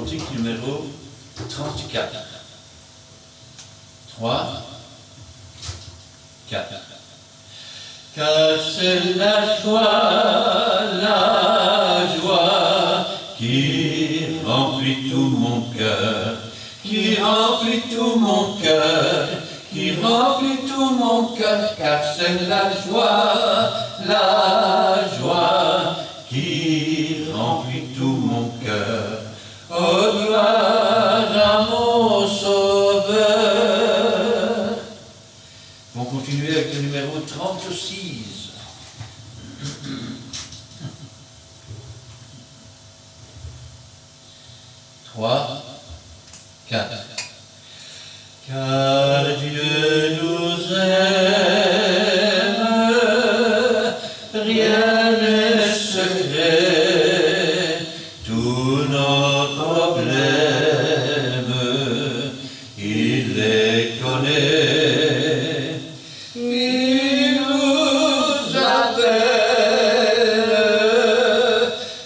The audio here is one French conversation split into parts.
cantique numéro 34. 3, 4. Car c'est la joie qui remplit tout mon cœur, qui remplit tout mon cœur, qui remplit tout mon cœur, car c'est la joie qui remplit tout mon cœur. Oh, gloire à mon Sauveur. On va continuer avec le numéro 36. 3, 4. Car Dieu nous aime, rien n'est secret, tous nos problèmes, il les connaît. Il nous appelle,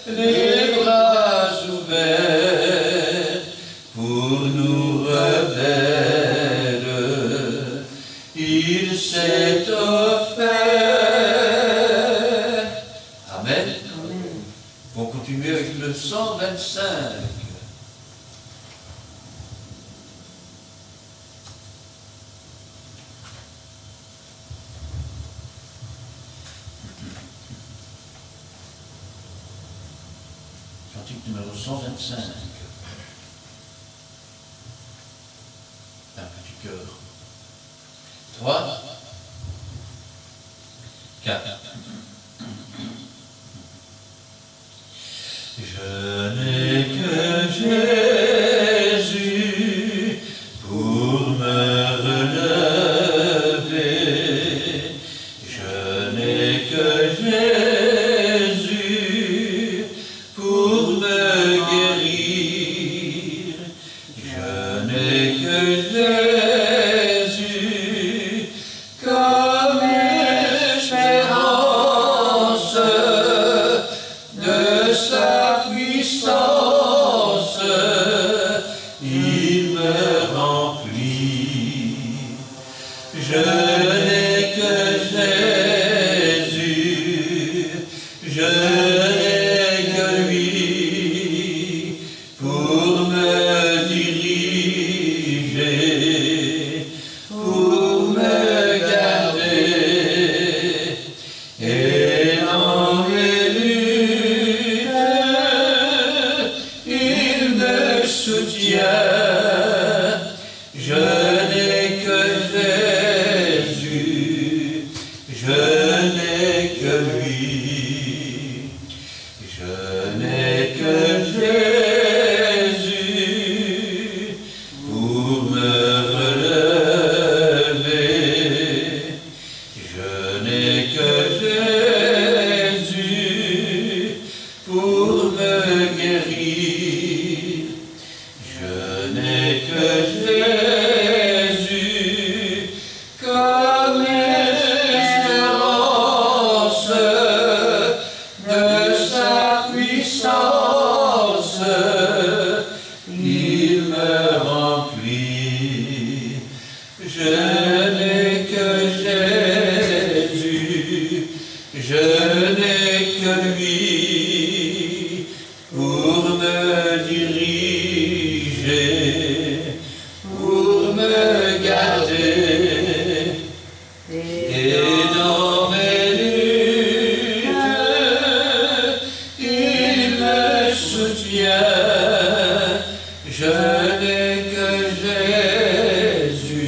les bras ouverts, pour nous rebelles, il s'est offert. Amen. On continue avec le 125. Cantique numéro 125. Un petit cœur. 3, 4. Je n'ai que Jésus pour me relever. Je n'ai que Jésus pour me guérir. Je n'ai que Jésus comme espérance de sa puissance, il me remplit. Je n'ai que Jésus, je n'ai que lui pour me diriger, pour me garder. Et dans les luttes, il me soutient. Je n'ai que Jésus, je n'ai que lui. Je n'ai que Jésus pour me relever. Je n'ai que Jésus pour me guérir. Je n'ai que Jésus comme espérance de sa puissance, il me remplit. Je n'ai que Jésus, je n'ai que lui pour me diriger, pour me garder. Et dans mes luttes, il me soutient. Je n'ai que Jésus,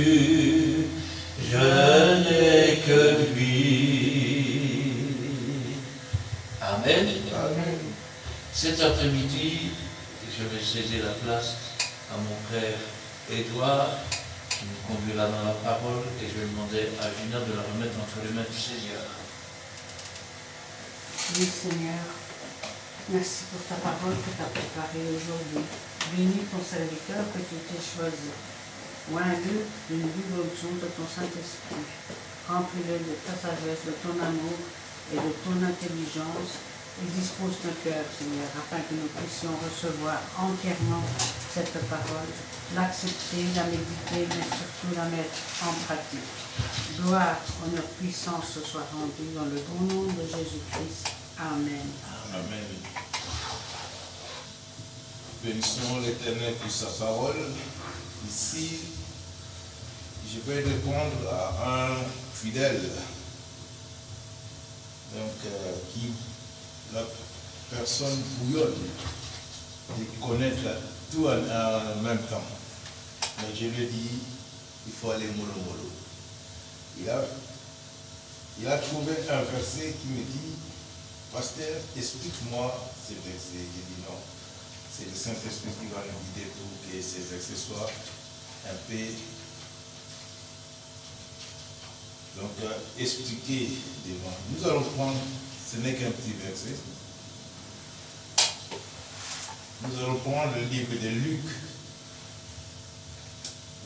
je n'ai que lui. Amen. Cet après-midi, je vais céder la place à mon frère Édouard, qui nous conduira dans la parole, et je vais demander à Gina de la remettre entre les mains du Seigneur. Oui, Seigneur, merci pour ta parole que tu as préparée aujourd'hui. Bénis ton serviteur que tu t'es choisi. Oins-le d'une vive onction de ton Saint-Esprit. Remplis-le de ta sagesse, de ton amour et de ton intelligence, et dispose nos cœurs, Seigneur, afin que nous puissions recevoir entièrement cette parole, l'accepter, la méditer, mais surtout la mettre en pratique. Gloire, honneur, puissance ce soit rendue dans le bon nom de Jésus-Christ. Amen. Amen. Bénissons l'Éternel pour sa parole. Ici, je vais répondre à un fidèle, donc qui la personne bouillonne de connaître tout en même temps. Mais je lui ai dit, il faut aller mollo mollo. Il a trouvé un verset qui me dit, pasteur, explique-moi ces versets. J'ai dit non, c'est le Saint-Esprit qui va nous guider pour que ces versets soient un peu expliqués devant. Nous allons prendre, ce n'est qu'un petit verset. Nous allons prendre le livre de Luc.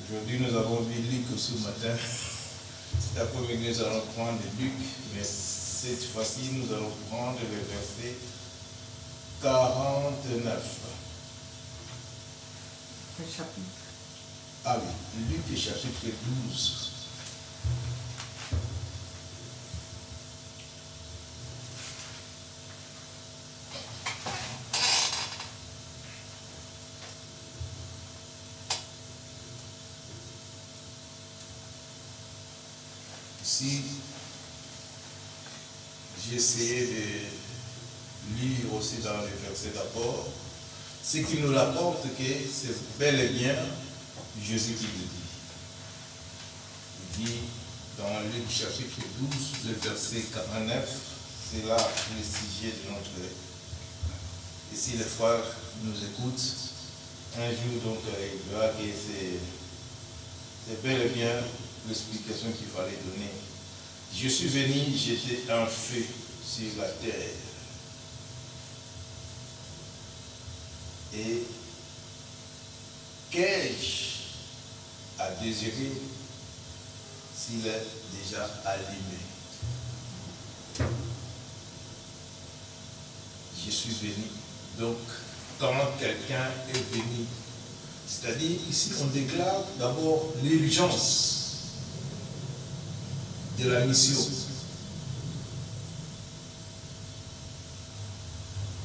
Aujourd'hui, nous avons vu Luc ce matin. Cet après-midi, nous allons prendre Luc, mais cette fois-ci, nous allons prendre le verset 49. Le chapitre. Ah oui, Luc chapitre 12. Ici, j'ai essayé de lire aussi dans les versets d'abord, ce qui nous rapporte que c'est bel et bien Jésus qui le dit. Il dit dans Luc chapitre 12, le verset 49, c'est là le sujet de notre. Et si les frères nous écoutent, un jour donc il verra que c'est bel et bien l'explication qu'il fallait donner. Je suis venu jeter un feu sur la terre. Et qu'ai-je à désirer s'il est déjà allumé? Je suis venu. Donc, quand quelqu'un est venu, c'est-à-dire ici on déclare d'abord l'urgence de la mission.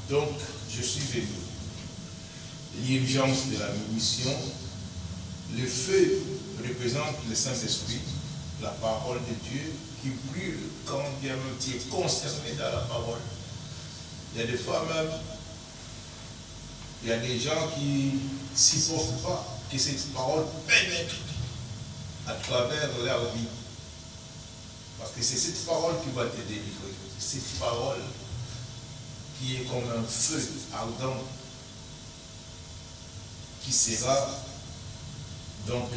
Donc, je suis venu. L'urgence de la mission, le feu représente le Saint-Esprit, la parole de Dieu qui brûle quand bien même tu es concerné dans la parole. Il y a des fois même, il y a des gens qui ne supportent pas que cette parole pénètre à travers leur vie. Parce que c'est cette parole qui va te délivrer. C'est cette parole qui est comme un feu ardent qui sera donc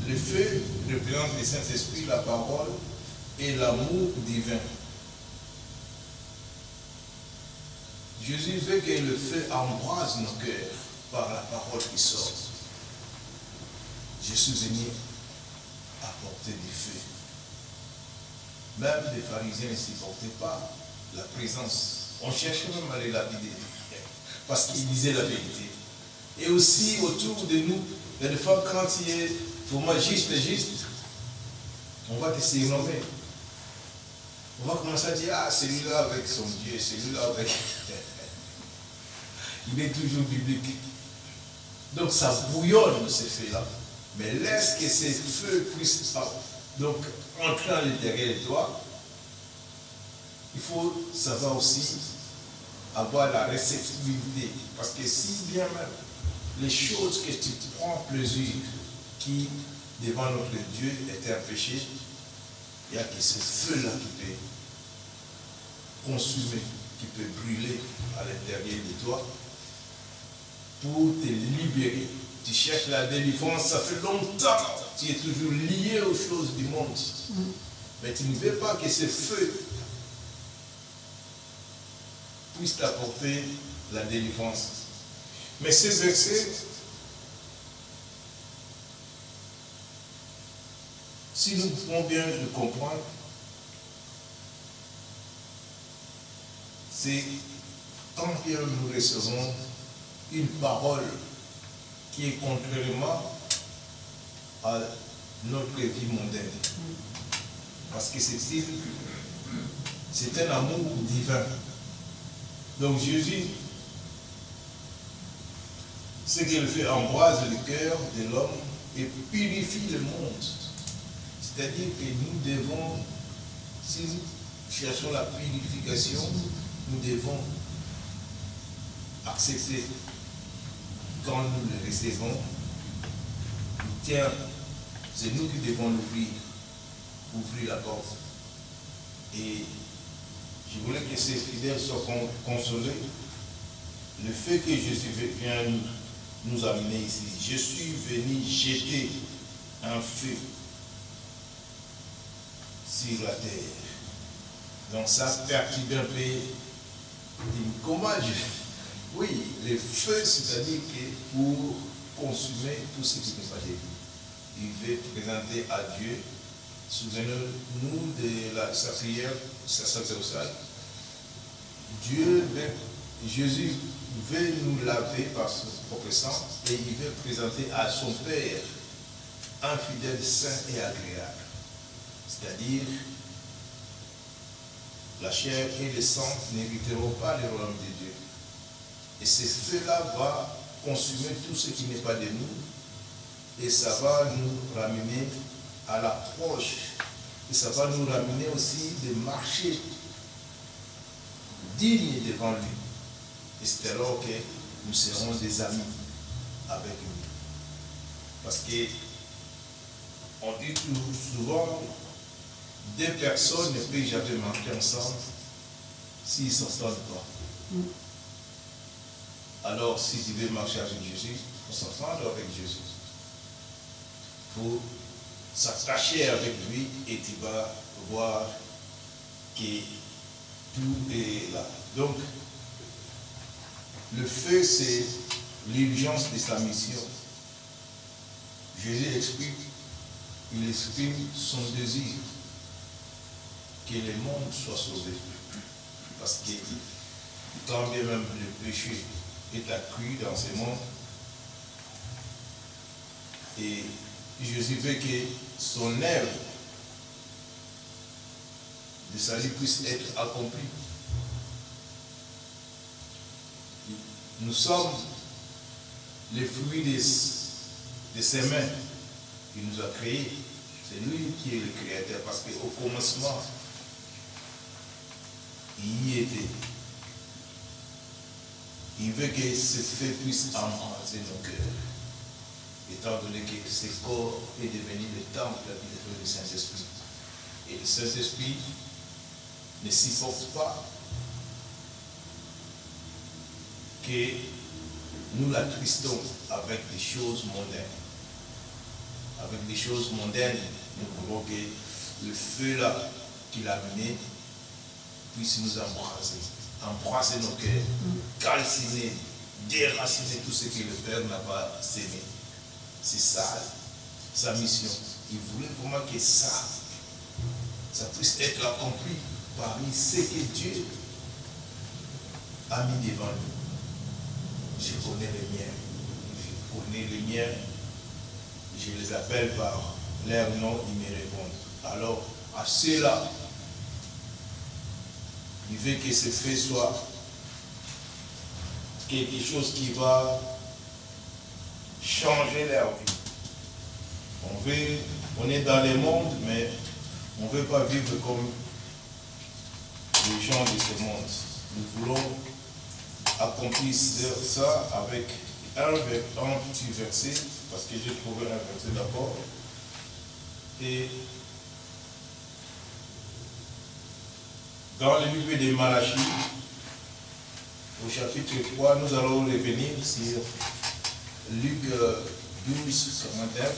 le feu représente le Saint-Esprit, la parole et l'amour divin. Jésus veut que le feu embrase nos cœurs par la parole qui sort. Je suis venu apporter du feu. Même les pharisiens ne supportaient pas la présence. On cherchait même à les lapider parce qu'ils disaient la vérité. Et aussi autour de nous, il y a des fois quand il est vraiment juste, on va te surnommer. On va commencer à dire, ah, celui-là avec son Dieu, celui-là avec... Il est toujours biblique. Donc ça bouillonne ce feu-là. Mais laisse que ces feux puissent donc entrer à l'intérieur de toi. Il faut savoir aussi avoir la réceptivité. Parce que si bien même les choses que tu prends plaisir, qui devant notre Dieu est un péché, il y a que ce feu-là qui peut consumer, qui peut brûler à l'intérieur de toi pour te libérer. Tu cherches la délivrance, ça fait longtemps, tu es toujours lié aux choses du monde. Mais tu ne veux pas que ce feu puisse t'apporter la délivrance. Mais ce verset, si nous pouvons bien le comprendre, c'est quand bien nous recevons une parole qui est contrairement à notre vie mondaine. Parce que c'est un amour divin. Donc Jésus, ce qu'il fait, embrase le cœur de l'homme et purifie le monde. C'est-à-dire que nous devons, si nous cherchons la purification, nous devons accepter quand nous le recevons. Tiens, c'est nous qui devons ouvrir la porte. Et je voulais que ces fidèles soient consolés. Le fait que Jésus vient nous amener ici, je suis venu jeter un feu sur la terre. Donc ça perturbe un peu. Comment oui, le feu, c'est-à-dire que pour consumer tout ce qui n'est pas de Dieu. Il veut présenter à Dieu. Souvenez-nous de sa prière sacerdotale. Jésus veut nous laver par son propre sang et il veut présenter à son Père un fidèle saint et agréable. C'est-à-dire, la chair et le sang n'hériteront pas le royaume de Dieu. Et ce feu-là va consumer tout ce qui n'est pas de nous et ça va nous ramener à l'approche et ça va nous ramener aussi de marcher digne devant lui. Et c'est alors que nous serons des amis avec lui. Parce que on dit souvent, deux personnes ne peuvent jamais marcher ensemble s'ils ne s'entendent pas. Alors, si tu veux marcher avec Jésus, il faut s'entendre avec Jésus. Il faut s'attacher avec lui et tu vas voir que tout est là. Donc, le feu, c'est l'urgence de sa mission. Jésus il exprime son désir que le monde soit sauvé. Parce que quand bien même le péché est accru dans ce monde, et Jésus veut que son œuvre de salut puisse être accomplie. Nous sommes les fruits de ses mains. Il nous a créés. C'est lui qui est le créateur parce qu'au commencement, il y était. Il veut que ce feu puisse embraser nos cœurs. Étant donné que ce corps est devenu le temple du Saint-Esprit. Et le Saint-Esprit ne supporte pas que nous l'attristons avec des choses mondaines. Avec des choses mondaines, nous voulons que le feu-là qu'il a mené puisse nous embraser nos cœurs, calciner, déraciner tout ce que le Père n'a pas sémé. C'est ça, sa mission. Il voulait vraiment que ça puisse être accompli parmi ce que Dieu a mis devant nous. Je connais les miens. Je connais les miens. Je les appelle par leur nom, ils me répondent. Alors, à ceux-là, il veut que ce fait soit quelque chose qui va changer leur vie. On est dans le monde, mais on ne veut pas vivre comme les gens de ce monde. Nous voulons accomplir ça avec un petit verset, parce que j'ai trouvé un verset d'abord. Et dans le livre de Malachie, au chapitre 3, nous allons revenir sur Luc 12, 49.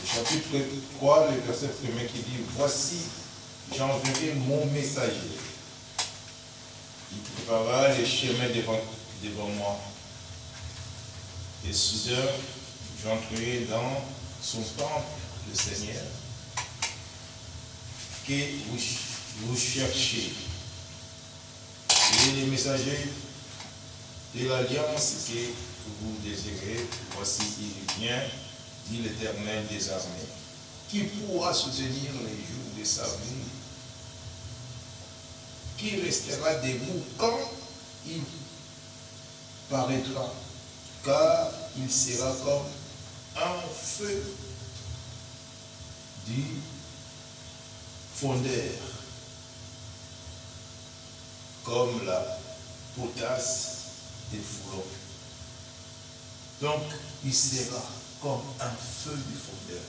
Le chapitre 3, le verset 1er qui dit « Voici, j'enverrai mon messager. Il préparera les chemins devant moi. Et soudain, j'entrerai dans son temple, le Seigneur, que vous cherchez. Et les messagers de l'alliance que vous désirez, voici il vient, dit l'Éternel des armées. Qui pourra soutenir les jours de sa vie? Qui restera debout quand il paraîtra? Car il sera comme un feu du fondeur, comme la potasse des fourreaux. Donc, il sera comme un feu du fondeur.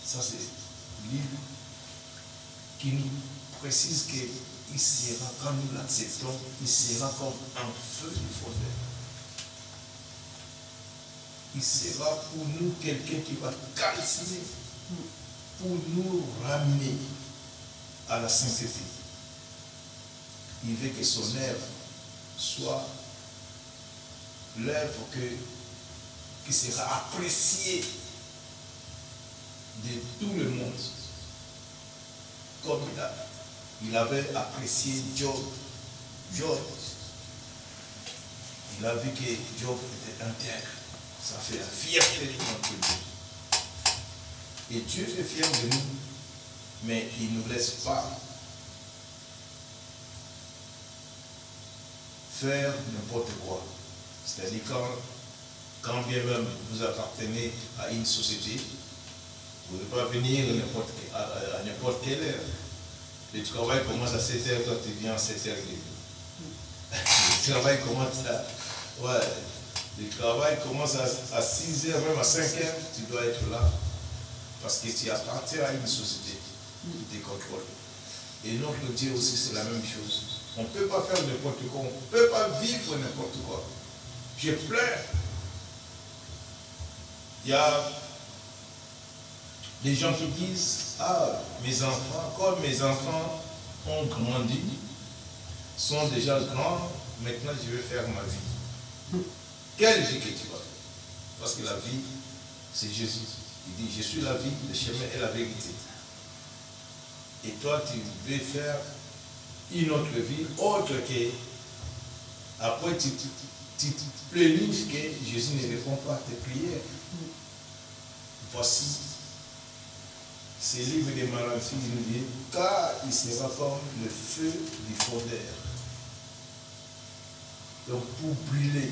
Ça, c'est le livre qui nous précise qu'il sera, quand nous l'acceptons, il sera comme un feu du fondeur. Il sera pour nous quelqu'un qui va calciner, pour nous ramener à la sainteté. Il veut que son œuvre soit l'œuvre qui sera appréciée de tout le monde, comme il avait apprécié Job. Il a vu que Job était intègre. Ça fait la fierté de notre Dieu. Et Dieu est fier de nous, mais il ne nous laisse pas faire n'importe quoi. C'est-à-dire quand bien même vous appartenez à une société, vous ne pouvez pas venir à n'importe quelle heure. Le travail commence à 7h, toi tu viens à 7h30. Le travail commence le travail commence à 6h, même à 5h, tu dois être là. Parce que tu appartiens à une société qui te contrôle. Et notre Dieu aussi, c'est la même chose. On ne peut pas faire n'importe quoi, on ne peut pas vivre n'importe quoi. Je pleure. Il y a des gens qui disent, ah, mes enfants, comme mes enfants ont grandi, sont déjà grands, maintenant je vais faire ma vie. Quelle vie que tu vas faire? Parce que la vie, c'est Jésus. Il dit, je suis la vie, le chemin et la vérité. Et toi, tu veux faire une autre vie, autre que... Après, tu te pleurniches que Jésus ne répond pas à tes prières. Voici, ce livre de Malachie nous dit, car il sera comme le feu du fondeur. Donc, pour brûler,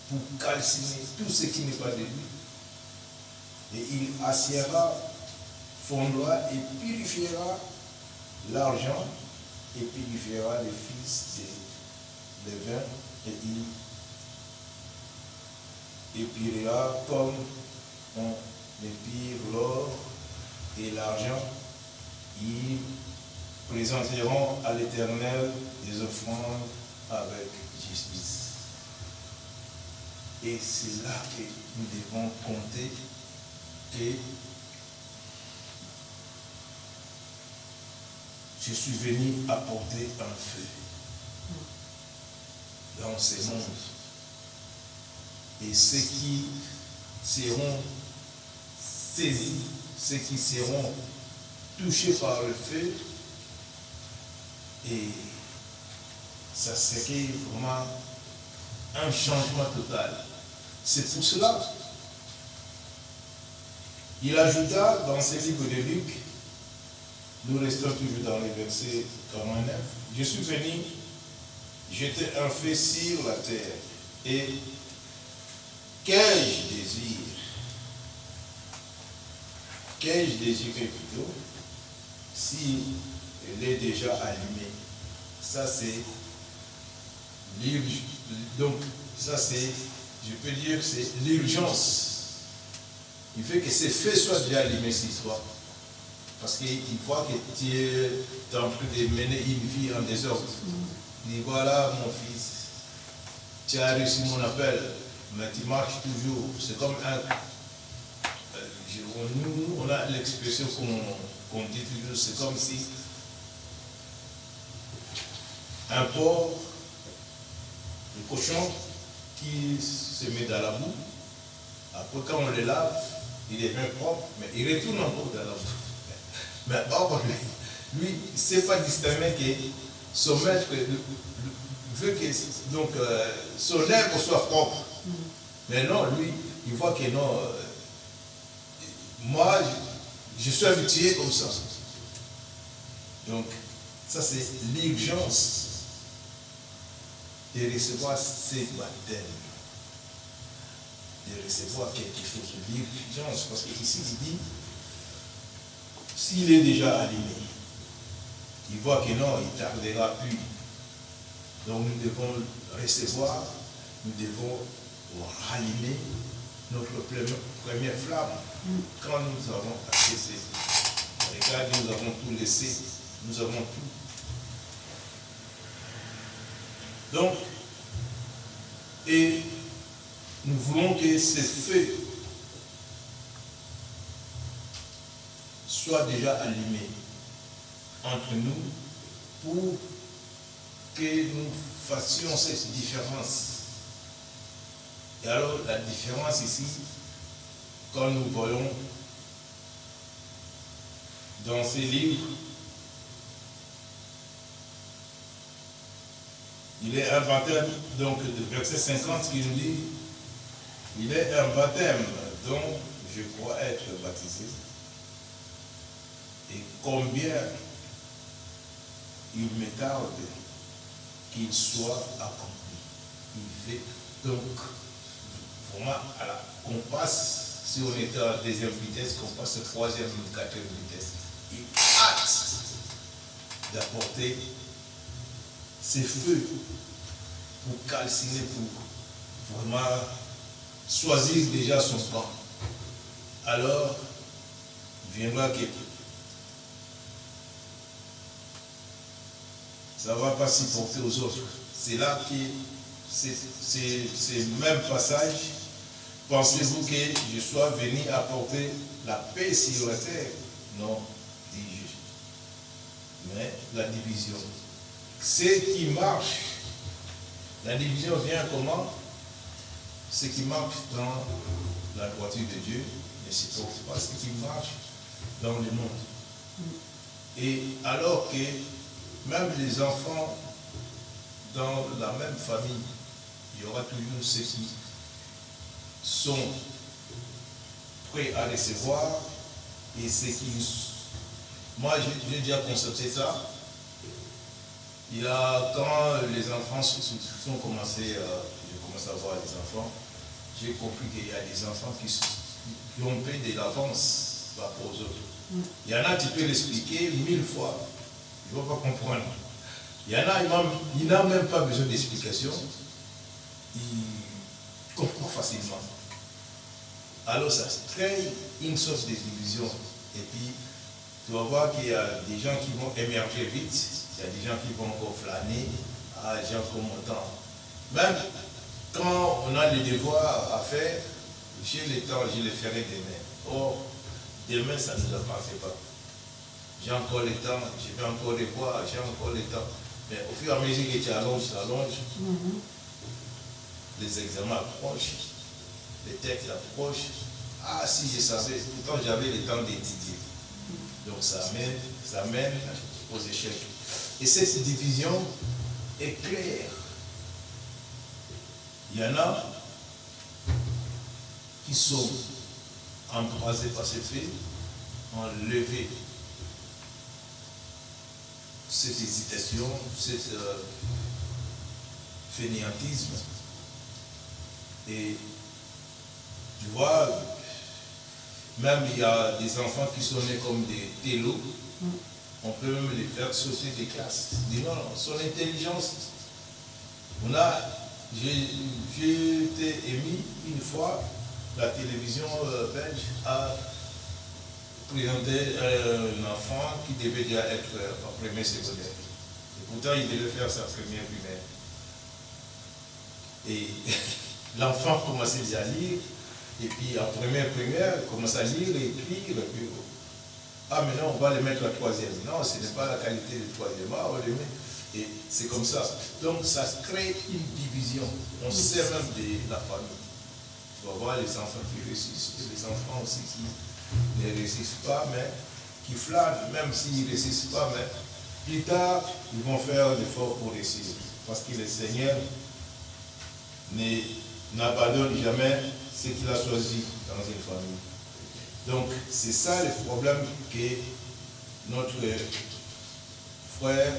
pour calciner tout ce qui n'est pas de lui. Et il assiera, fondera et purifiera l'argent et purifiera les fils de vin et il épurera comme on épure l'or et l'argent. Ils présenteront à l'Éternel des offrandes avec justice. Et c'est là que nous devons compter que je suis venu apporter un feu dans ce monde. Et ceux qui seront saisis, ceux qui seront touchés par le feu, et ça serait vraiment un changement total. C'est pour cela il ajouta dans ce livre de Luc, nous restons toujours dans les versets 49, je suis venu jeter un feu sur la terre et qu'ai-je désiré plutôt si elle est déjà allumée. Ça c'est l'urgence. Donc ça c'est, je peux dire que c'est l'urgence. Il faut que ces feux soient déjà allumés sur toi. Parce qu'il voit que tu es en train de mener une vie en désordre. Il dit, voilà mon fils, tu as reçu mon appel, mais tu marches toujours. C'est comme un... nous, on a l'expression qu'on dit toujours, c'est comme si un porc Le cochon qui se met dans la boue, après quand on le lave, il devient propre, mais il retourne encore dans la boue. Mais or, lui, il ne sait pas distinguer que son maître veut que donc, son œuvre soit propre. Mais non, lui, il voit que non, moi, je suis habitué comme ça. Donc, ça c'est l'urgence de recevoir ces baptêmes, de recevoir quelque chose, l'urgence, parce qu'ici il dit, s'il est déjà allumé, il voit que non, il ne tardera plus. Donc nous devons recevoir, nous devons rallumer notre première flamme quand nous avons accès. Regarde, nous avons tout laissé, nous avons tout. Donc, et nous voulons que ce feu soit déjà allumé entre nous pour que nous fassions cette différence. Et alors, la différence ici, quand nous voyons dans ces livres, il est un baptême, donc de verset 50 qui nous dit, il est un baptême dont je crois être baptisé. Et combien il me tarde qu'il soit accompli. Il fait donc, vraiment, qu'on passe, si on était à deuxième vitesse, qu'on passe à troisième ou quatrième vitesse. Il hâte d'apporter ces feux pour calciner, pour vraiment choisir déjà son camp. Alors, viendra que ça ne va pas s'y porter aux autres. C'est là que c'est le même passage. Pensez-vous que je sois venu apporter la paix sur la terre? Non, dit Jésus. Mais la division. Ce qui marche, la division vient comment? Ce qui marche dans la droiture de Dieu ne supporte pas ce qui marche dans le monde. Et alors que même les enfants dans la même famille, il y aura toujours ceux qui sont prêts à recevoir et ceux qui... Moi, j'ai déjà constaté ça. Il y a, quand les enfants sont commencé, j'ai commencé à voir les enfants, j'ai compris qu'il y a des enfants qui ont pris de l'avance par rapport aux autres. Il y en a, tu peux l'expliquer 1000 fois, il ne va pas comprendre. Il y en a, il n'a même pas besoin d'explication, il comprend facilement. Alors ça crée une sorte de division. Et puis, tu vas voir qu'il y a des gens qui vont émerger vite, il y a des gens qui vont encore flâner, des gens comme autant. Même quand on a des devoirs à faire, j'ai le temps, je les ferai demain. Or, demain, ça ne nous appartient pas. J'ai encore le temps, je vais encore les voir, j'ai encore le temps. Mais au fur et à mesure que tu allonges, les examens approchent, les textes approchent. Ah, si je savais, pourtant j'avais le temps d'étudier. Donc ça mène aux échecs. Et cette division est claire. Il y en a qui sont embrasés par cette fée, enlevés cette hésitation, cet fainéantisme. Et tu vois, même il y a des enfants qui sont nés comme des télos, on peut même les faire sauter des classes. Dis non, son intelligence. J'ai été émis une fois, la télévision belge a présenté un enfant qui devait déjà être en première secondaire. Et pourtant, il devait faire sa première primaire. Et l'enfant commençait déjà à lire, et puis en première primaire, il commence à lire et écrire. Et puis, ah, maintenant on va le mettre à troisième. Non, ce n'est pas la qualité du troisième. Ah, on le met. Et c'est comme ça. Donc ça crée une division. On sait même de la famille. Tu vas voir les enfants qui réussissent et les enfants aussi qui ne réussissent pas, mais qui flânent, même s'ils ne réussissent pas, mais plus tard, ils vont faire l'effort pour réussir. Parce que le Seigneur n'abandonne jamais ce qu'il a choisi dans une famille. Donc, c'est ça le problème que notre frère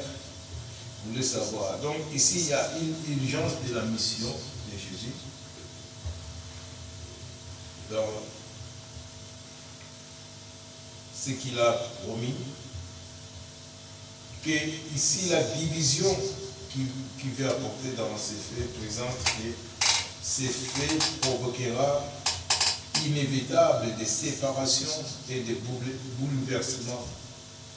voulait savoir. Donc, ici, il y a une urgence de la mission de Jésus. Dans ce qu'il a promis, que ici, la division qui veut apporter dans ces faits présente que ces faits provoquera inévitable des séparations et des bouleversements,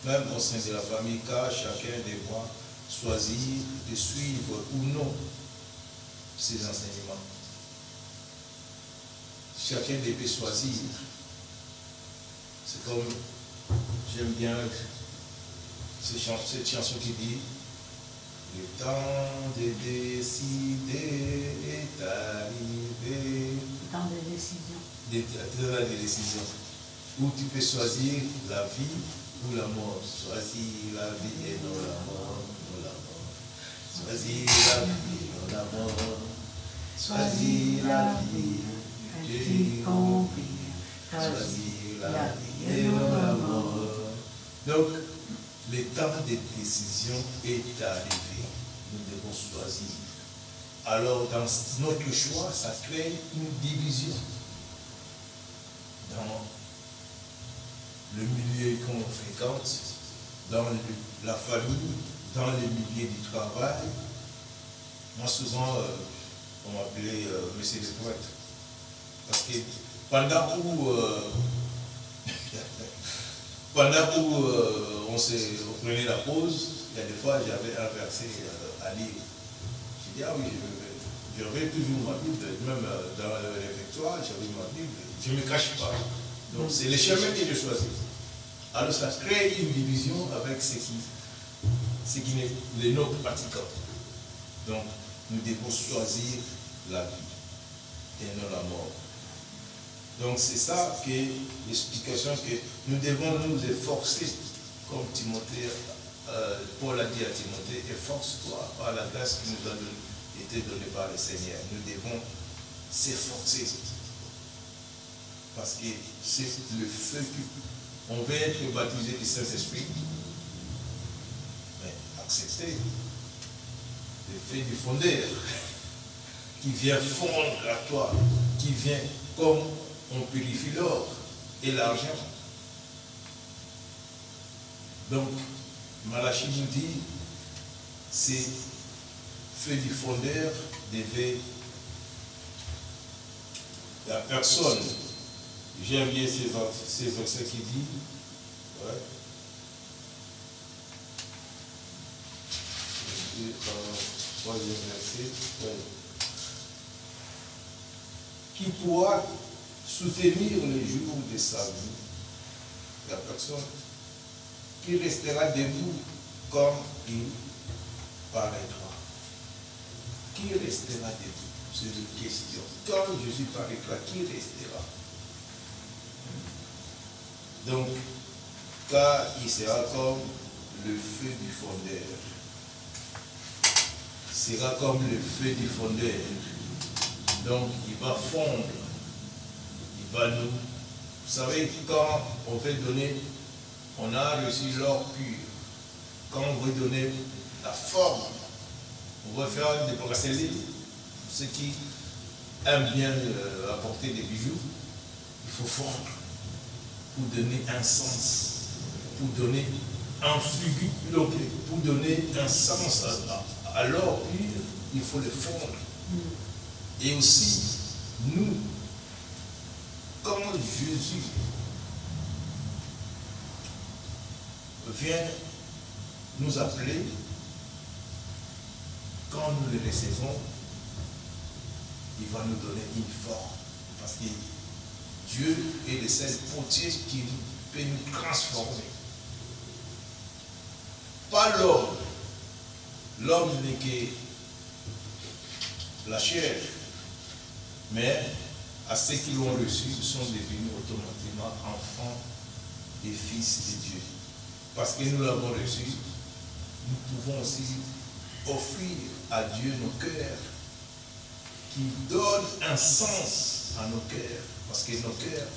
même au sein de la famille, car chacun devra choisir de suivre ou non ses enseignements. Chacun devait choisir. C'est comme, j'aime bien cette chanson qui dit: le temps de décider est arrivé. Le temps de décision. Des décisions. Où tu peux choisir la vie ou la mort. Choisis la vie et non la mort. Non la mort. Choisis la vie, non la mort. Choisis la vie, j'ai compris. Choisis la vie et non la mort. Donc, le temps de décision est arrivé. Nous devons choisir. Alors, dans notre choix, ça crée une division. Dans le milieu qu'on fréquente, dans la famille, dans le milieu du travail. Moi, souvent, on m'appelait Monsieur le Poète. Parce que pendant où on prenait la pause, il y a des fois, j'avais un verset à lire. J'ai dit, ah oui, j'avais toujours ma Bible, même dans le réfectoire, j'avais ma Bible. Je ne me cache pas. Donc, c'est le chemin que je choisis. Alors, ça crée une division avec ce qui est les nôtres pratiquants. Donc, nous devons choisir la vie et non la mort. Donc, c'est ça que l'explication que nous devons nous efforcer, comme Timothée, Paul a dit à Timothée, efforce-toi par la grâce qui nous a été donnée par le Seigneur. Nous devons s'efforcer. Parce que c'est le feu qui... On veut être baptisé du Saint-Esprit, mais accepter le feu du fondeur qui vient fondre à toi, qui vient comme on purifie l'or et l'argent. Donc, Malachie nous dit, c'est feu du fondeur devait la personne. J'aime bien ces versets qui dit, ouais. Troisième verset, ouais. Qui pourra soutenir les jours de sa vie, la personne qui restera debout comme il paraîtra. Qui restera debout? C'est une question. Quand Jésus paraîtra, qui restera? Donc, car il sera comme le feu du fondeur. Il sera comme le feu du fondeur. Donc, il va fondre. Il va nous... Vous savez, quand on veut donner, on a reçu l'or pur. Quand on veut donner la forme, on va faire des bracelets. Ceux qui aiment bien apporter des bijoux, il faut fondre pour donner un sens, pour donner un fluide, donc pour donner un sens à l'or pur, il faut le fondre. Et aussi, nous, quand Jésus vient nous appeler, quand nous le recevons, il va nous donner une forme. Parce que Dieu est le seul potier qui peut nous transformer. Pas l'homme. l'homme n'est que la chair, mais à ceux qui l'ont reçu sont devenus automatiquement enfants et fils de Dieu. Parce que nous l'avons reçu, nous pouvons aussi offrir à Dieu nos cœurs, qui donne un sens à nos cœurs, parce que nos cœurs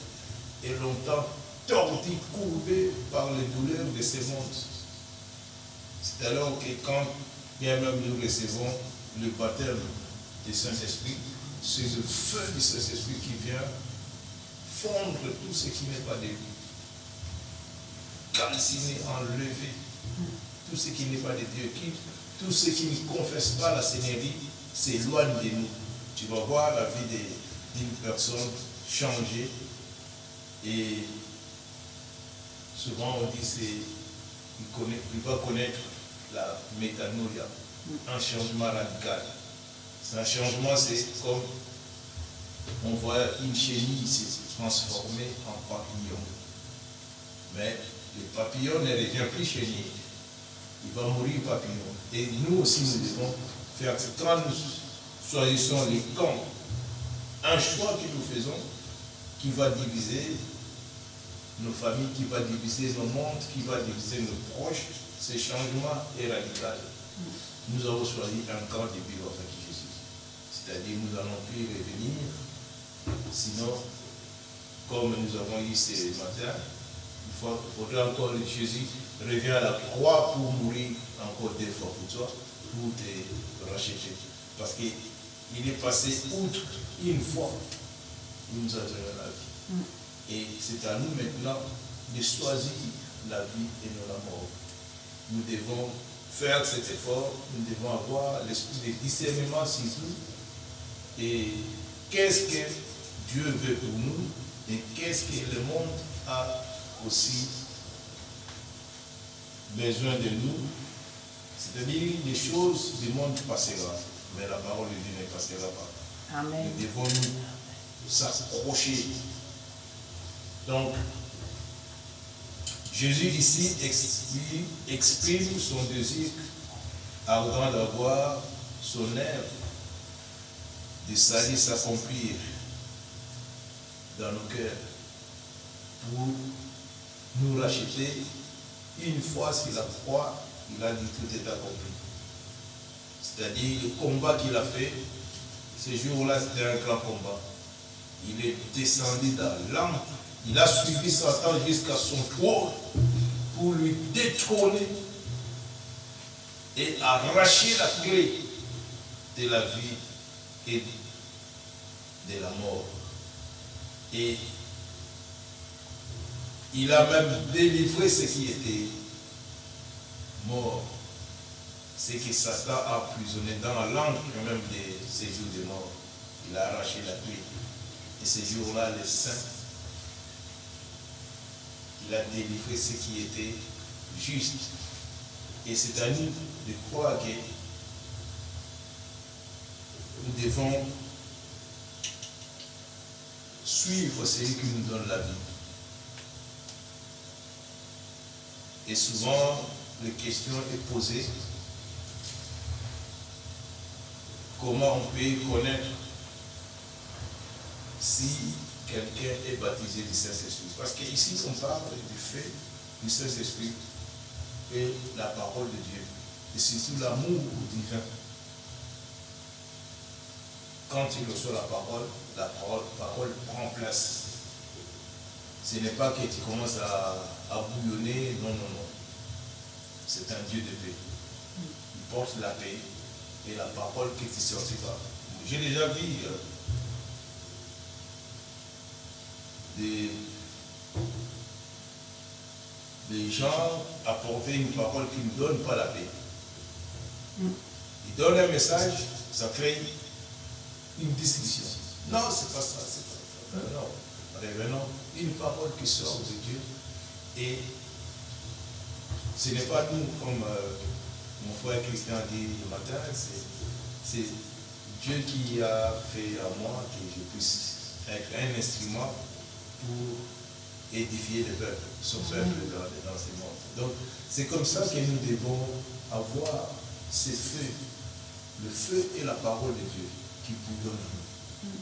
est longtemps tordis, courbés par les douleurs de ce monde. C'est alors que quand bien même nous recevons le baptême du Saint-Esprit, c'est le feu du Saint-Esprit qui vient fondre tout ce qui n'est pas de lui, calciner, enlever tout ce qui n'est pas de Dieu, tout ce qui ne confesse pas la Seigneurie s'éloigne de nous. Tu vas voir la vie d'une personne changer, et souvent on dit qu'il va connaître la métanoïa, un changement radical. C'est un changement, c'est comme on voit une chenille se transformer en papillon. Mais le papillon ne revient plus chenille. Il va mourir papillon. Et nous aussi, nous devons faire, quand nous choisissons les camps, un choix que nous faisons qui va diviser nos familles, qui va diviser nos mondes, qui va diviser nos proches. Ce changement est radical. Nous avons choisi un camp de vivre avec Jésus. C'est-à-dire, nous n'allons plus revenir. Sinon, comme nous avons eu ce matin, il faudra encore que Jésus revienne à la croix pour mourir encore 2 fois pour toi, pour te racheter. Parce qu'il est passé outre une fois, il nous a donné la vie. Et c'est à nous maintenant de choisir la vie et non la mort. Nous devons faire cet effort, nous devons avoir l'esprit de discernement sur tout. Et qu'est-ce que Dieu veut pour nous et qu'est-ce que le monde a aussi besoin de nous. C'est-à-dire, les choses du monde passera, mais la parole de Dieu ne passera pas. Amen. Nous devons nous s'accrocher. Donc, Jésus ici exprime son désir ardent d'avoir son œuvre de salut s'accomplir dans nos cœurs pour nous racheter. Une fois sur la croix, il a dit tout est accompli. C'est-à-dire le combat qu'il a fait, ce jour-là c'était un grand combat. Il est descendu dans l'âme, il a suivi Satan jusqu'à son trône pour lui détrôner et arracher la clé de la vie et de la mort. Et il a même délivré ce qui était mort. Ce que Satan a emprisonné dans l'encre même de ces jours de mort. Il a arraché la clé. Et ces jours-là, les saints, il a délivré ce qui était juste. Et c'est à nous de croire que nous devons suivre celui qui nous donne la vie. Et souvent, la question est posée, comment on peut connaître si quelqu'un est baptisé du Saint-Esprit? Parce qu'ici, on parle du fait du Saint-Esprit et la parole de Dieu. Et surtout l'amour divin. Quand il reçoit la parole prend place. Ce n'est pas que tu commences à bouillonner, non, non, non. C'est un Dieu de paix. Il porte la paix et la parole qui te sortira. J'ai déjà vu des gens apporter une parole qui ne donne pas la paix. Ils donnent un message, ça crée une discussion. Non, c'est pas ça, c'est pas ça. Non. Revenons, une parole qui sort de Dieu. Et ce n'est pas nous, comme mon frère Christian dit le matin, c'est Dieu qui a fait à moi que je puisse être un instrument pour édifier le peuple, son peuple dans ce monde. Donc, c'est comme ça que nous devons avoir c'est feu. Le feu est la parole de Dieu qui bouillonne en nous.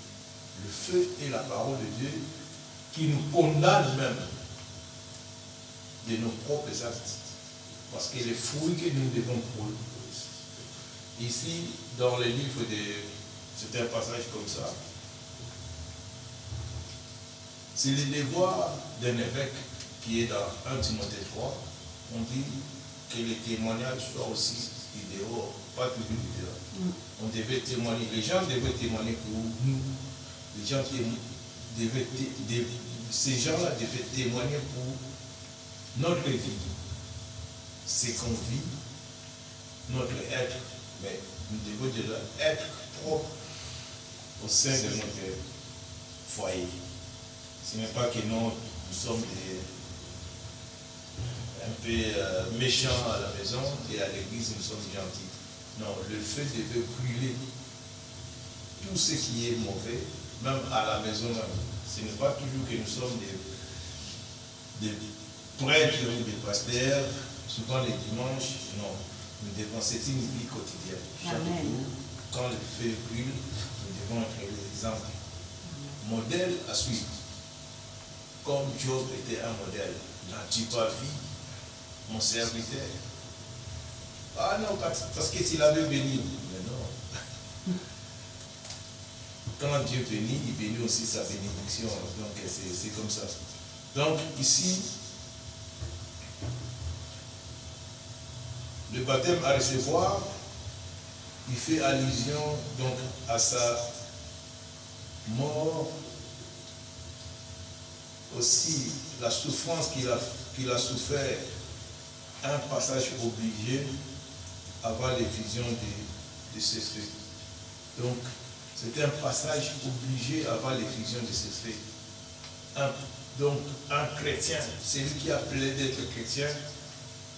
Le feu est la parole de Dieu qui nous condamne même de nos propres actes. Parce que les fruits que nous devons produire. Ici, dans le livre c'est un passage comme ça. C'est le devoir d'un évêque qui est dans 1 Timothée 3. On dit que les témoignages soient aussi du dehors, pas toujours du dehors. On devait témoigner, les gens devaient témoigner pour nous. Les gens ces gens-là devaient témoigner pour notre vie. C'est qu'on vit, notre être, mais nous devons déjà être propres au sein de notre foyer. Ce n'est pas que nous sommes un peu méchants à la maison et à l'église nous sommes gentils. Non, le feu devait brûler tout ce qui est mauvais, même à la maison même. Ce n'est pas toujours que nous sommes des prêtres ou des pasteurs, souvent les dimanches. Non, nous devons, c'est une vie quotidienne. Chaque jour, quand le feu brûle, nous devons être des exemples. Modèle à suivre. Comme Job était un modèle. N'as-tu pas vu mon serviteur? Ah non, parce qu'il avait béni. Mais non. Quand Dieu bénit, il bénit aussi sa bénédiction. Donc c'est comme ça. Donc ici, le baptême à recevoir, il fait allusion donc à sa mort, aussi la souffrance qu'il a souffert, un passage obligé avant l'effusion de ce feu. Donc, c'est un passage obligé avant l'effusion de ce feu. Donc, un chrétien, celui qui a appelé d'être chrétien,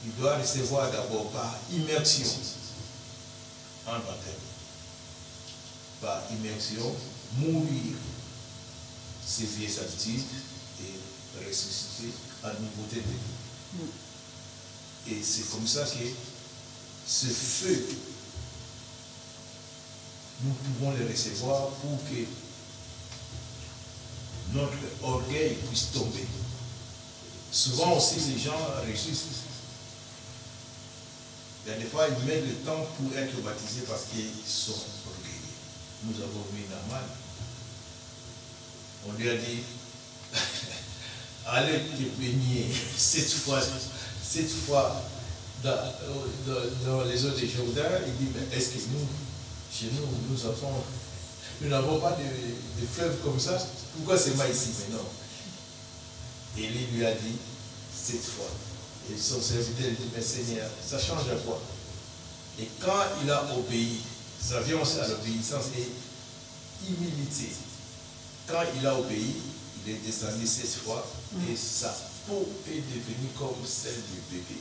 il doit recevoir d'abord par immersion un baptême. Par immersion, mourir ses vieilles habitudes et ressusciter à nouveauté de vie. Et c'est comme ça que ce feu, nous pouvons le recevoir pour que notre orgueil puisse tomber. Souvent aussi, les gens résistent. Il y a des fois, ils mettent le temps pour être baptisés parce qu'ils sont orgueilleux. Nous avons vu Naaman. On lui a dit, allez te baigner cette fois dans les eaux de Jourdain. Il dit, mais est-ce que nous, chez nous, nous n'avons pas de fleuve comme ça? Pourquoi c'est moi ici? Mais non. Élie lui a dit, cette fois. Et son serviteur dit, mais Seigneur, ça change à quoi? Et quand il a obéi, ça vient aussi à l'obéissance et humilité. Quand il a obéi, il est descendu 7 fois et sa peau est devenue comme celle du bébé.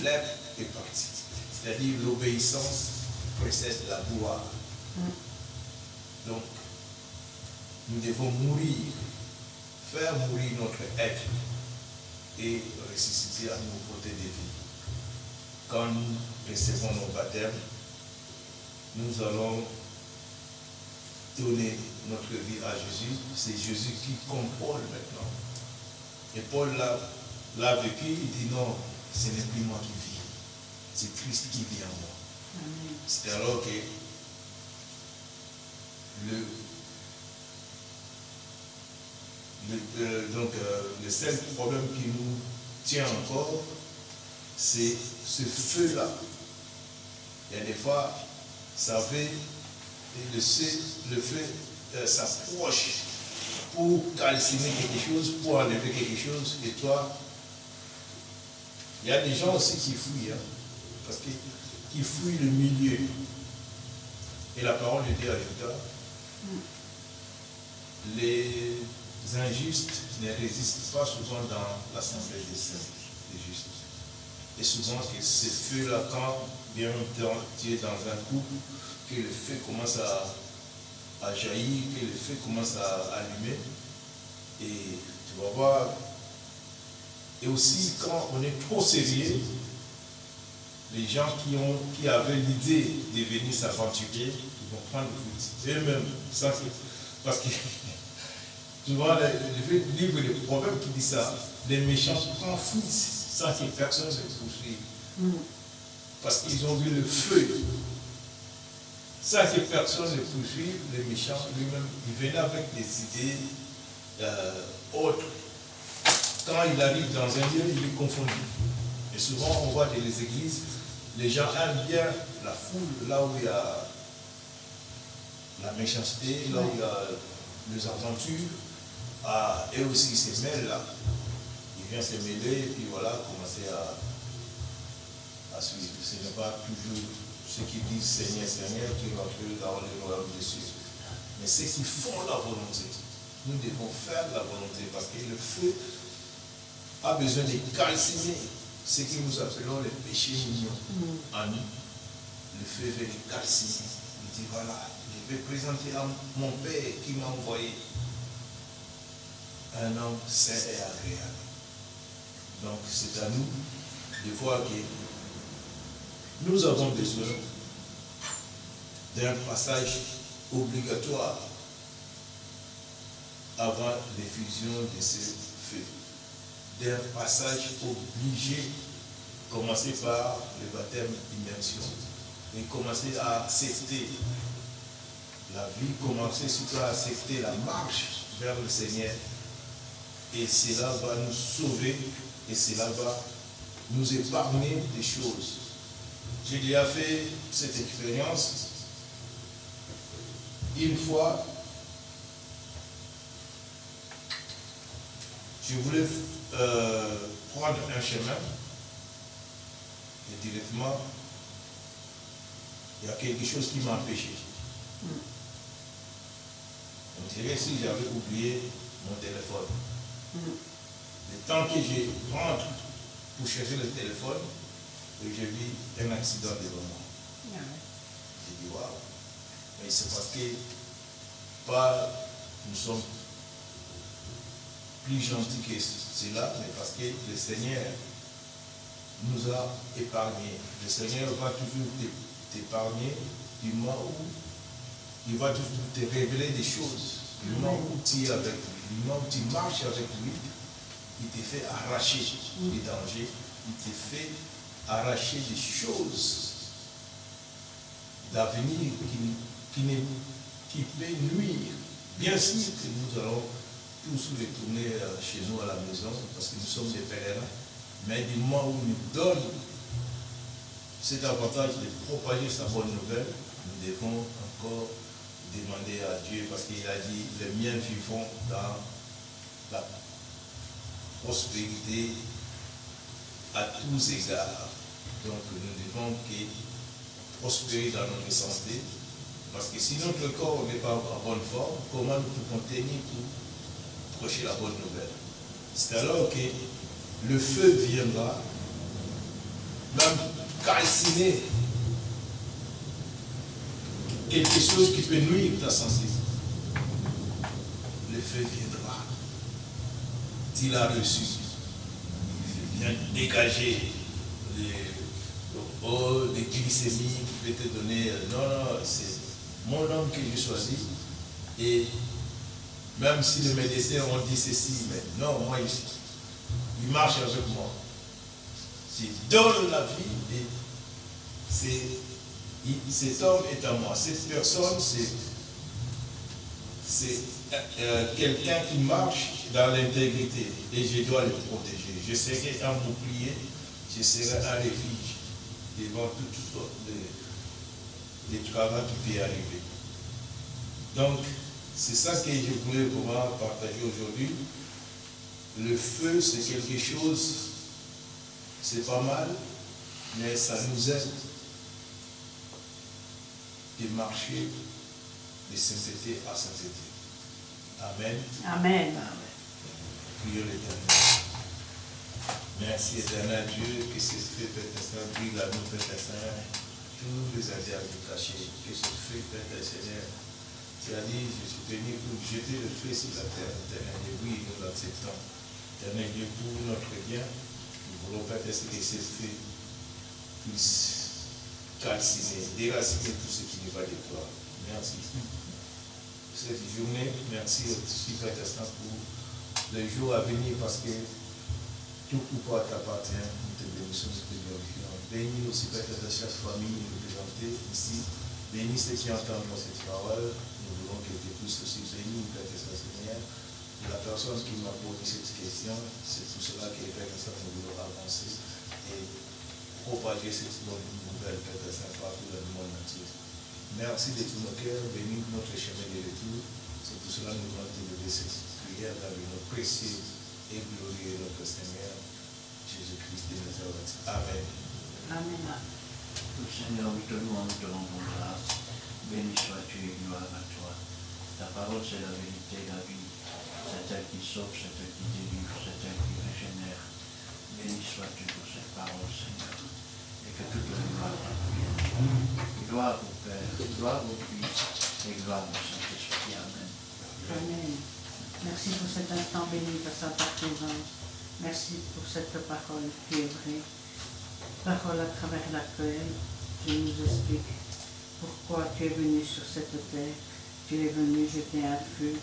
L'herbe est partie. C'est-à-dire l'obéissance précède la gloire. Donc, nous devons mourir, faire mourir notre être et ressusciter à nouveauté de vie. Quand nous recevons nos baptêmes, nous allons donner notre vie à Jésus. C'est Jésus qui compte Paul maintenant. Et Paul l'a vécu, il dit non, ce n'est plus moi qui vis, c'est Christ qui vit en moi. C'est alors que le seul problème qui nous tient encore, c'est ce feu-là. Il y a des fois, ça fait, le feu s'approche pour calciner quelque chose, pour enlever quelque chose, et toi, il y a des gens aussi qui fuient, parce qu'ils fuient le milieu. Et la parole de Dieu ajouta, les injustes ne résistent pas souvent dans l'assemblée des saints, des justes. Et souvent que ce feu-là, quand bien tu es dans un couple, que le feu commence à jaillir, que le feu commence à allumer, et tu vas voir. Et aussi, quand on est trop sérieux, les gens qui avaient l'idée de venir s'aventurer, ils vont prendre le fruit. Eux-mêmes, parce que souvent, le livre des Proverbes qui dit ça, les méchants prennent fruit sans que personne ne les poursuive. Parce qu'ils ont vu le feu. Sans que personne ne poursuive, les méchants lui-même, il venait avec des idées autres. Quand il arrive dans un lieu, il est confondu. Et souvent, on voit dans les églises, les gens aiment bien la foule, là où il y a la méchanceté, là où il y a les aventures. Et aussi, ils se mêlent là. Ils viennent se mêler, et puis voilà, commencer à suivre. Ce n'est pas toujours ceux qui disent Seigneur, Seigneur, qui rentrent dans le royaume des cieux. Mais ceux qui font la volonté. Nous devons faire la volonté parce que le feu a besoin de calciner ce que nous appelons les péchés mignons en nous. Le feu veut les calciner. Il dit voilà, je vais présenter à mon Père qui m'a envoyé un homme saint et agréable. Donc c'est à nous de voir que nous avons besoin d'un passage obligatoire avant l'effusion de ce feu. D'un passage obligé, commencer par le baptême d'immersion et commencer à accepter la vie, commencer surtout à accepter la marche vers le Seigneur. Et cela va nous sauver et cela va nous épargner des choses. J'ai déjà fait cette expérience une fois. Je voulais prendre un chemin et directement, il y a quelque chose qui m'a empêché. On dirait si j'avais oublié mon téléphone. Le temps que je rentre pour chercher le téléphone, et j'ai vu un accident devant moi. J'ai dit waouh. Mais c'est parce que nous sommes plus gentils que cela, mais parce que le Seigneur nous a épargnés. Le Seigneur va toujours t'épargner du moment où il va toujours te révéler des choses. Du moment où tu es avec lui, du moment où tu marches avec lui, il te fait arracher les dangers, il te fait arracher des choses d'avenir qui peut nuire. Bien sûr que nous allons tous retourner chez nous à la maison, parce que nous sommes des pèlerins, mais du moment où il nous donne cet avantage de propager sa bonne nouvelle, nous devons encore demander à Dieu, parce qu'il a dit, les miens vivront dans la prospérité à tous égards. Donc nous devons prospérer dans notre santé, parce que si notre corps n'est pas en bonne forme, comment nous pouvons tenir pour prêcher la bonne nouvelle? C'est alors que le feu viendra, même calciner quelque chose qui peut nuire ta santé. Le feu viendra. Tu l'as reçu. Il vient dégager les glycémies qui peut te donner. Non, c'est mon homme que j'ai choisi. Et même si les médecins ont dit ceci, mais non, moi, il marche avec moi. Je donne la vie et cet homme est à moi. Cette personne, c'est quelqu'un qui marche dans l'intégrité et je dois le protéger. Je serai un bouclier, je serai un refuge devant toutes sortes de travaux qui peuvent arriver. Donc, c'est ça que je voulais vraiment partager aujourd'hui. Le feu, c'est quelque chose, c'est pas mal, mais ça nous aide de marcher de sainteté à sainteté. Amen. Amen. Prions l'Éternel. Merci éternel Dieu, que ce feu Père Saint brille à nous Père Saint, tous les interdits cachés, que ce feu Père Seigneur, tu as dit, je suis venu pour jeter le feu sur la terre, éternel Dieu, oui, nous l'acceptons. Éternel Dieu, pour notre bien, nous voulons Père que ce feu puisse calciner, déraciner tout ce qui n'est pas de toi. Merci. Cette journée, merci au Super Testin pour les jours à venir parce que tout pouvoir t'appartient. Nous te bénissons, nous te glorifions. Bénis aussi, Père, chaque famille représentée ici. Bénis ceux qui entendent cette parole. Nous voulons que tu puisses aussi bénir, Père, Seigneur. La personne qui m'a posé cette question, c'est pour cela que Père, nous voulons avancer et propager cette bonne nouvelle, Père, partout dans le monde entier. Merci de tout nos cœurs. Bénis notre chemin de retour. C'est pour cela que nous voulons te lever cette prière dans le nom précieux et glorieux de notre Seigneur, Jésus-Christ de Nazareth. Amen. Amen. Seigneur, nous te louons, nous te rendons grâce. Béni sois-tu et gloire à toi. Ta parole, c'est la vérité, la vie. C'est elle qui sauve, c'est elle qui délivre, c'est elle qui régénère. Béni sois-tu pour cette parole, Seigneur. Et que toute la gloire t'appartienne. Gloire au Père, gloire au Fils et gloire au Saint-Esprit. Amen. Amen. Merci pour cet instant béni par ta présence. Merci pour cette parole qui est vraie. Parole à travers laquelle tu nous expliques pourquoi tu es venu sur cette terre. Tu es venu jeter un feu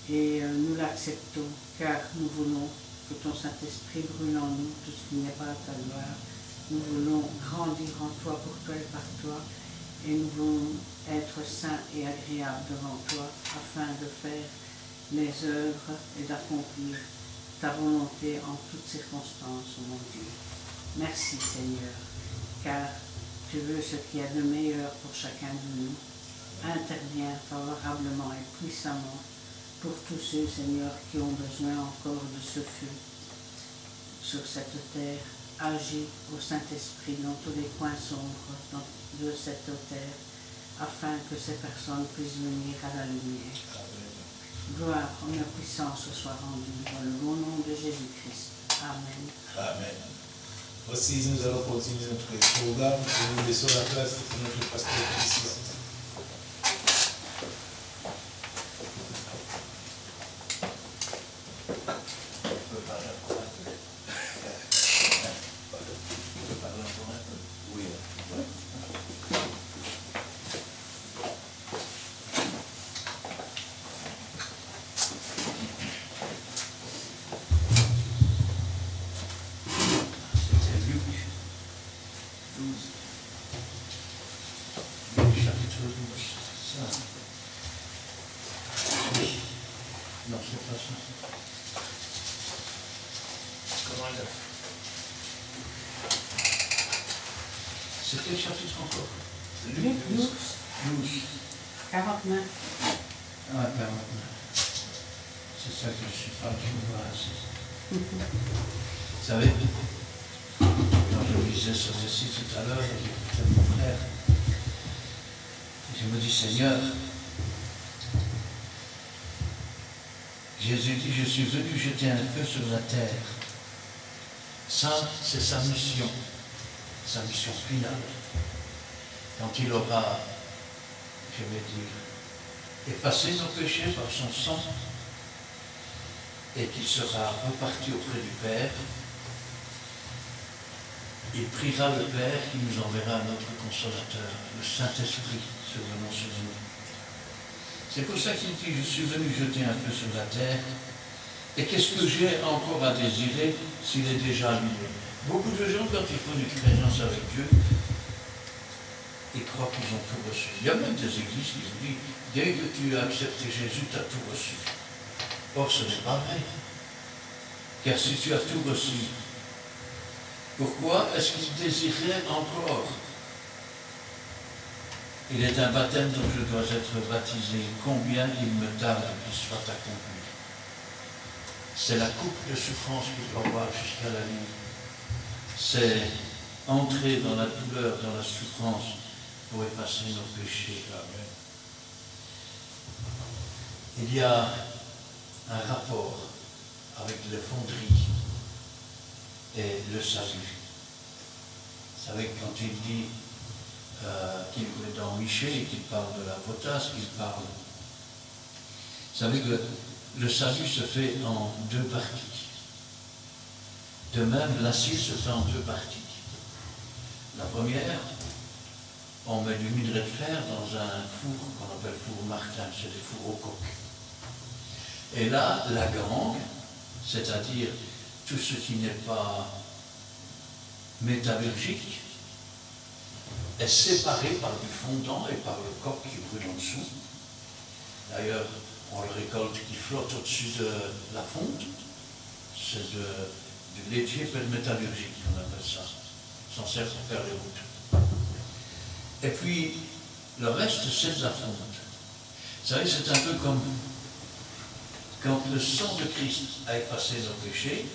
et nous l'acceptons car nous voulons que ton Saint-Esprit brûle en nous tout ce qui n'est pas à ta gloire. Nous voulons grandir en toi, pour toi et par toi, et nous voulons être saints et agréables devant toi afin de faire les œuvres et d'accomplir ta volonté en toutes circonstances, mon Dieu. Merci Seigneur, car tu veux ce qu'il y a de meilleur pour chacun de nous. Interviens favorablement et puissamment pour tous ceux, Seigneur, qui ont besoin encore de ce feu sur cette terre. Agis au Saint-Esprit dans tous les coins sombres de cette terre, afin que ces personnes puissent venir à la lumière. Amen. Gloire, honneur, puissance soit rendue dans le bon nom de Jésus-Christ. Amen. Amen. Voici, nous allons continuer notre programme et nous laissons la place à notre pasteur Christian. C'était le chapitre encore. Luc 12, 12. 49. Ah, 49. C'est ça que je suis pas qui me voit assez. Vous savez, quand je lisais ce récit tout à l'heure, j'écoutais mon frère, et je me dis, Seigneur, Jésus dit, je suis venu jeter un feu sur la terre. Ça, c'est sa mission finale. Quand il aura, je vais dire, effacé nos péchés par son sang, et qu'il sera reparti auprès du Père, il priera le Père qui nous enverra notre consolateur, le Saint-Esprit, survenant sur nous. C'est pour ça qu'il dit, je suis venu jeter un feu sur la terre, et qu'est-ce que j'ai encore à désirer s'il est déjà allumé? Beaucoup de gens, quand ils font une expérience avec Dieu, ils croient qu'ils ont tout reçu. Il y a même des églises qui vous disent, dès que tu as accepté Jésus, tu as tout reçu. Or, ce n'est pas vrai. Car si tu as tout reçu, pourquoi est-ce qu'il désirait encore? Il est un baptême dont je dois être baptisé. Combien il me tarde qu'il soit accompli. C'est la coupe de souffrance qu'il doit avoir jusqu'à la vie. C'est entrer dans la douleur, dans la souffrance, pour effacer nos péchés. Amen. Il y a un rapport avec le fonderie et le salut. Vous savez, quand il dit qu'il est dans Michée et qu'il parle de la potasse, qu'il parle. Vous savez que le salut se fait en deux parties. De même, l'acier se fait en deux parties. La première, on met du minerai de fer dans un four qu'on appelle four Martin, c'est des fours au coq. Et là, la gangue, c'est-à-dire tout ce qui n'est pas métallurgique, est séparé par du fondant et par le coq qui brûle en dessous. D'ailleurs, on le récolte qui flotte au-dessus de la fonte. C'est du laitier métallurgique, on appelle ça. S'en sert pour faire les routes. Et puis, le reste, c'est de la fonte. Vous savez, c'est un peu comme quand le sang de Christ a effacé nos péchés,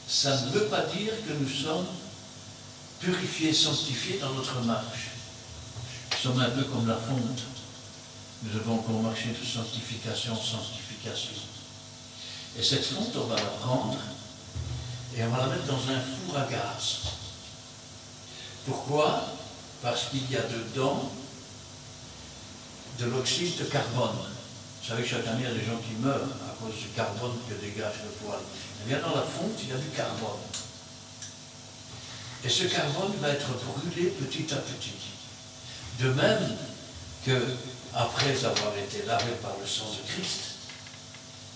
ça ne veut pas dire que nous sommes purifiés, sanctifiés dans notre marche. Nous sommes un peu comme la fonte. Nous devons encore marcher de sanctification en sanctification. Et cette fonte, on va la prendre et on va la mettre dans un four à gaz. Pourquoi? Parce qu'il y a dedans de l'oxyde de carbone. Vous savez, chaque année, il y a des gens qui meurent à cause du carbone que dégage le poêle. Eh bien, dans la fonte, il y a du carbone. Et ce carbone va être brûlé petit à petit. De même que, après avoir été lavé par le sang de Christ,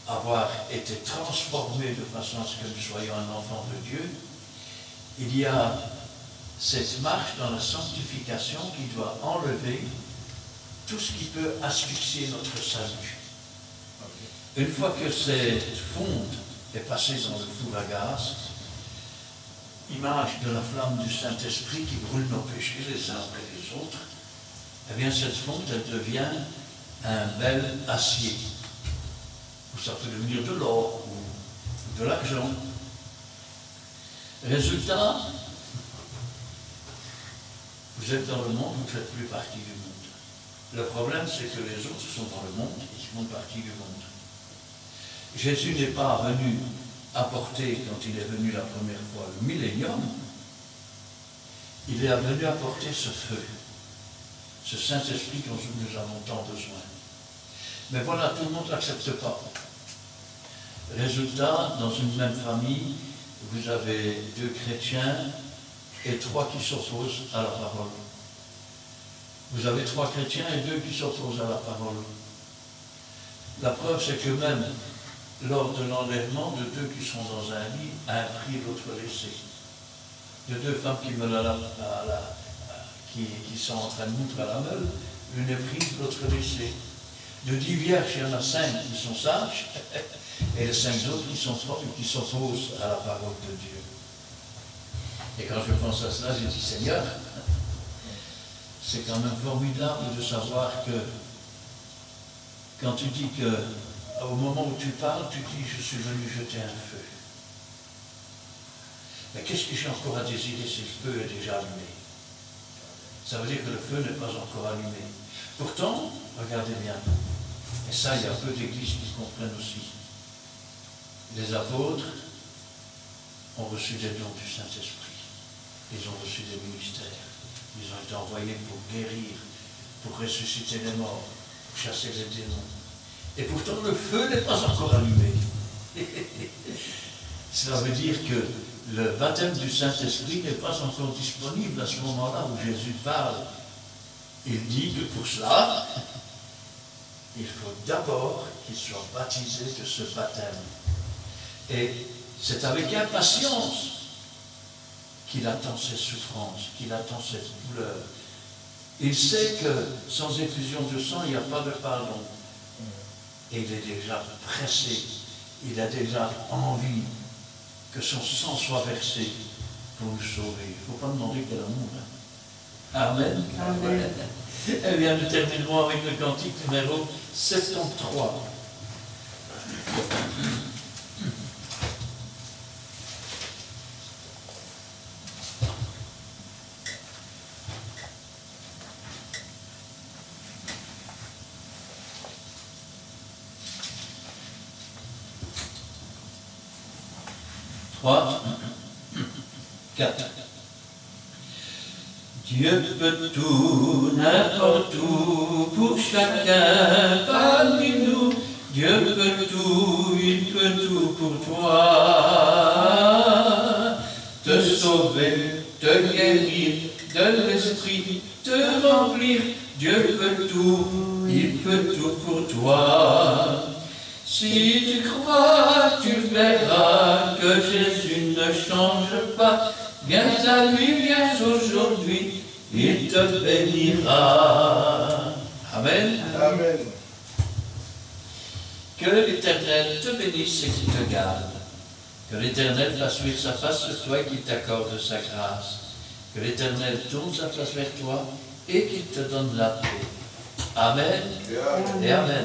avoir été transformé de façon à ce que nous soyons un enfant de Dieu, il y a cette marche dans la sanctification qui doit enlever tout ce qui peut asphyxier notre salut. Une fois que cette fonte est passée dans le four à gaz, image de la flamme du Saint-Esprit qui brûle nos péchés les uns après les autres, eh bien cette fonte, elle devient un bel acier. Ou ça peut devenir de l'or ou de l'argent. Résultat, vous êtes dans le monde, vous ne faites plus partie du monde. Le problème, c'est que les autres sont dans le monde et qui font partie du monde. Jésus n'est pas venu apporter, quand il est venu la première fois, le millénium. Il est venu apporter ce feu, ce Saint-Esprit dont nous avons tant besoin. Mais voilà, tout le monde n'accepte pas. Résultat, dans une même famille, vous avez 2 chrétiens et 3 qui s'opposent à la parole. Vous avez 3 chrétiens et 2 qui s'opposent à la parole. La preuve, c'est que même lors de l'enlèvement de 2 qui sont dans un lit, un pris, l'autre laissé. De 2 femmes qui sont en train de monter à la meule, une est prise, l'autre laissée. De 10 vierges, il y en a 5 qui sont sages, et les 5 autres qui sont folles et qui s'opposent à la parole de Dieu. Et quand je pense à cela, je dis, Seigneur, c'est quand même formidable de savoir que quand tu dis que au moment où tu parles, tu dis, je suis venu jeter un feu. Mais qu'est-ce que j'ai encore à désirer si le feu est déjà allumé? Ça veut dire que le feu n'est pas encore allumé. Pourtant, regardez bien, et ça, il y a peu d'églises qui comprennent aussi. Les apôtres ont reçu des dons du Saint-Esprit. Ils ont reçu des ministères. Ils ont été envoyés pour guérir, pour ressusciter les morts, pour chasser les démons. Et pourtant, le feu n'est pas encore allumé. Cela veut dire que le baptême du Saint-Esprit n'est pas encore disponible à ce moment-là où Jésus parle. Il dit que pour cela, il faut d'abord qu'il soit baptisé de ce baptême. Et c'est avec impatience qu'il attend ces souffrances, qu'il attend cette douleur. Il sait que sans effusion de sang, il n'y a pas de pardon. Et il est déjà pressé, il a déjà envie que son sang soit versé pour nous sauver. Il ne faut pas demander quel amour. Amen. Amen. Eh bien, nous terminerons avec le cantique numéro 73. Dieu peut tout, n'importe où, pour chacun parmi nous. Dieu peut tout, il peut tout pour toi. Te sauver, te guérir, de l'esprit, te remplir. Dieu peut tout, il peut tout pour toi. Si tu crois, tu verras que Jésus ne change pas. Viens à lui, viens aujourd'hui, il te bénira. Amen. Amen. Que l'Éternel te bénisse et qu'il te garde. Que l'Éternel fasse luire sa face sur toi et qu'il t'accorde sa grâce. Que l'Éternel tourne sa face vers toi et qu'il te donne la paix. Amen et Amen.